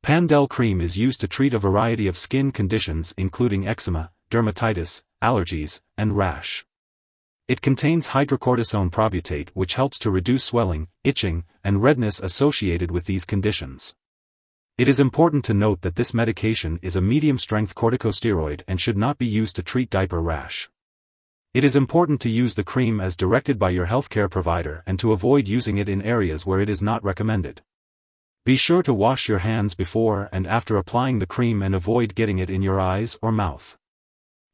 Pandel Cream is used to treat a variety of skin conditions including eczema, dermatitis, allergies, and rash. It contains hydrocortisone probutate which helps to reduce swelling, itching, and redness associated with these conditions. It is important to note that this medication is a medium-strength corticosteroid and should not be used to treat diaper rash. It is important to use the cream as directed by your healthcare provider and to avoid using it in areas where it is not recommended. Be sure to wash your hands before and after applying the cream and avoid getting it in your eyes or mouth.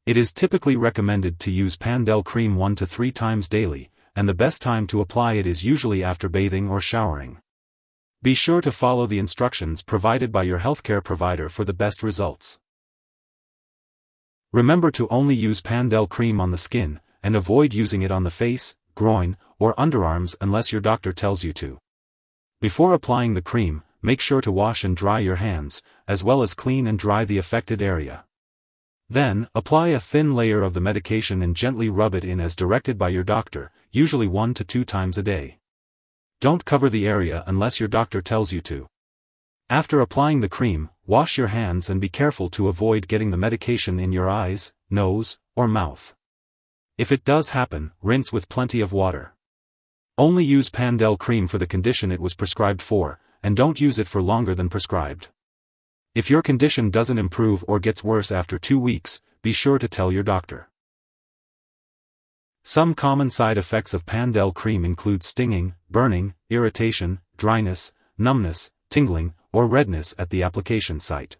It is typically recommended to use Pandel Cream 1 to 3 times daily, and the best time to apply it is usually after bathing or showering. Be sure to follow the instructions provided by your healthcare provider for the best results. Remember to only use Pandel Cream on the skin, and avoid using it on the face, groin, or underarms unless your doctor tells you to. Before applying the cream, make sure to wash and dry your hands, as well as clean and dry the affected area. Then, apply a thin layer of the medication and gently rub it in as directed by your doctor, usually 1 to 2 times a day. Don't cover the area unless your doctor tells you to. After applying the cream, wash your hands and be careful to avoid getting the medication in your eyes, nose, or mouth. If it does happen, rinse with plenty of water. Only use Pandel Cream for the condition it was prescribed for, and don't use it for longer than prescribed. If your condition doesn't improve or gets worse after 2 weeks, be sure to tell your doctor. Some common side effects of Pandel Cream include stinging, burning, irritation, dryness, numbness, tingling, or redness at the application site.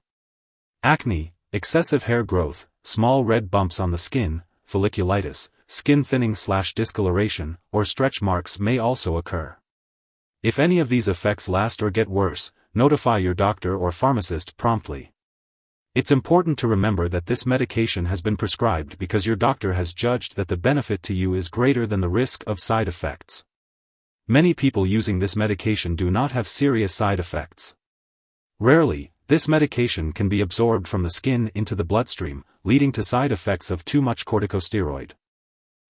Acne, excessive hair growth, small red bumps on the skin, folliculitis, skin thinning/discoloration, or stretch marks may also occur. If any of these effects last or get worse, notify your doctor or pharmacist promptly. It's important to remember that this medication has been prescribed because your doctor has judged that the benefit to you is greater than the risk of side effects. Many people using this medication do not have serious side effects. Rarely, this medication can be absorbed from the skin into the bloodstream, leading to side effects of too much corticosteroid.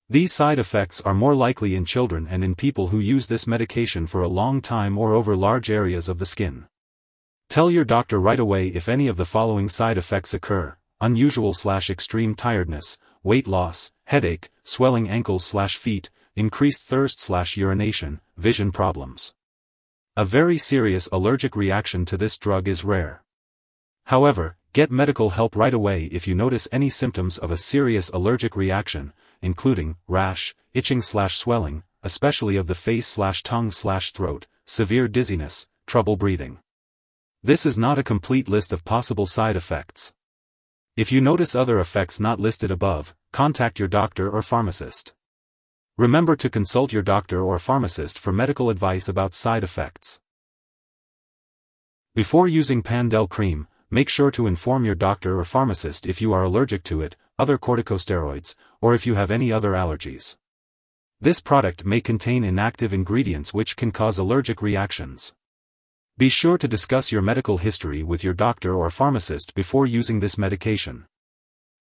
These side effects are more likely in children and in people who use this medication for a long time or over large areas of the skin. Tell your doctor right away if any of the following side effects occur: unusual/extreme tiredness, weight loss, headache, swelling ankles/feet, increased thirst/urination, vision problems. A very serious allergic reaction to this drug is rare. However, get medical help right away if you notice any symptoms of a serious allergic reaction, including rash, itching/swelling, especially of the face/tongue/throat, severe dizziness, trouble breathing. This is not a complete list of possible side effects. If you notice other effects not listed above, contact your doctor or pharmacist. Remember to consult your doctor or pharmacist for medical advice about side effects. Before using Pandel Cream, make sure to inform your doctor or pharmacist if you are allergic to it, other corticosteroids, or if you have any other allergies. This product may contain inactive ingredients which can cause allergic reactions. Be sure to discuss your medical history with your doctor or pharmacist before using this medication.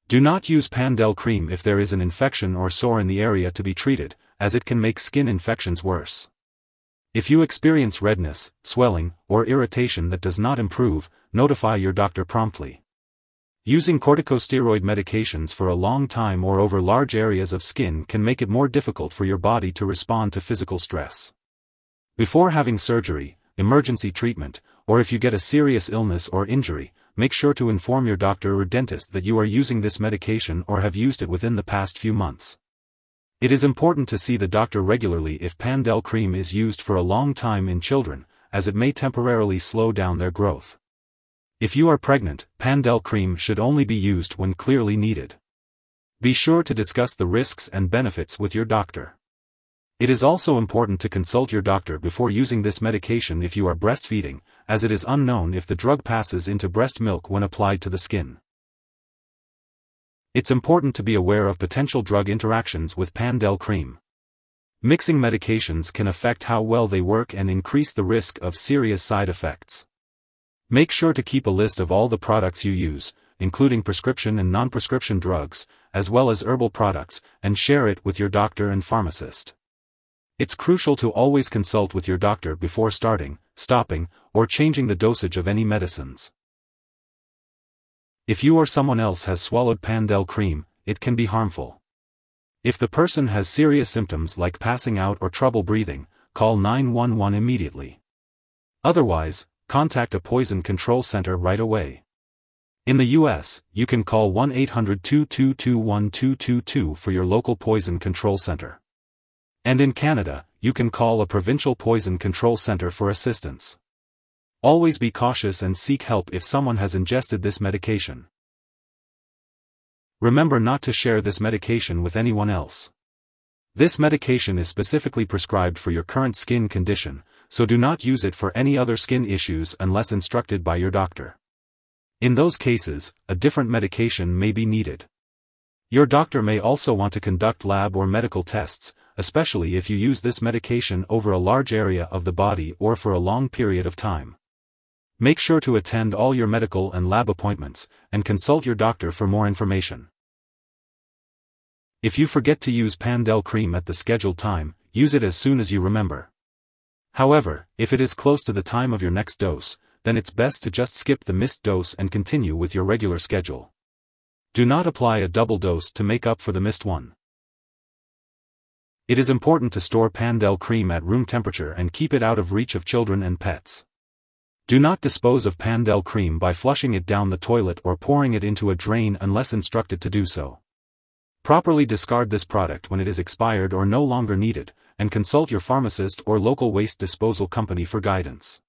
Do not use Pandel Cream if there is an infection or sore in the area to be treated, as it can make skin infections worse. If you experience redness, swelling, or irritation that does not improve, notify your doctor promptly. Using corticosteroid medications for a long time or over large areas of skin can make it more difficult for your body to respond to physical stress. Before having surgery, emergency treatment, or if you get a serious illness or injury, make sure to inform your doctor or dentist that you are using this medication or have used it within the past few months. It is important to see the doctor regularly if Pandel Cream is used for a long time in children, as it may temporarily slow down their growth. If you are pregnant, Pandel Cream should only be used when clearly needed. Be sure to discuss the risks and benefits with your doctor. It is also important to consult your doctor before using this medication if you are breastfeeding, as it is unknown if the drug passes into breast milk when applied to the skin. It's important to be aware of potential drug interactions with Pandel Cream. Mixing medications can affect how well they work and increase the risk of serious side effects. Make sure to keep a list of all the products you use, including prescription and non-prescription drugs, as well as herbal products, and share it with your doctor and pharmacist. It's crucial to always consult with your doctor before starting, stopping, or changing the dosage of any medicines. If you or someone else has swallowed Pandel Cream, it can be harmful. If the person has serious symptoms like passing out or trouble breathing, call 911 immediately. Otherwise, contact a poison control center right away. In the US, you can call 1-800-222-1222 for your local poison control center. And in Canada, you can call a provincial poison control center for assistance. Always be cautious and seek help if someone has ingested this medication. Remember not to share this medication with anyone else. This medication is specifically prescribed for your current skin condition, so do not use it for any other skin issues unless instructed by your doctor. In those cases, a different medication may be needed. Your doctor may also want to conduct lab or medical tests, especially if you use this medication over a large area of the body or for a long period of time. Make sure to attend all your medical and lab appointments, and consult your doctor for more information. If you forget to use Pandel Cream at the scheduled time, use it as soon as you remember. However, if it is close to the time of your next dose, then it's best to just skip the missed dose and continue with your regular schedule. Do not apply a double dose to make up for the missed one. It is important to store Pandel Cream at room temperature and keep it out of reach of children and pets. Do not dispose of Pandel Cream by flushing it down the toilet or pouring it into a drain unless instructed to do so. Properly discard this product when it is expired or no longer needed, and consult your pharmacist or local waste disposal company for guidance.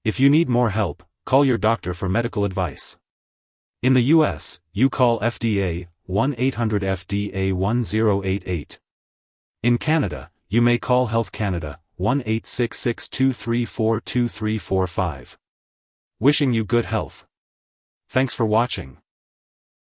If you need more help, call your doctor for medical advice. In the US, you call FDA, 1-800-FDA-1088. In Canada, you may call Health Canada, 1-866-234-2345. Wishing you good health. Thanks for watching.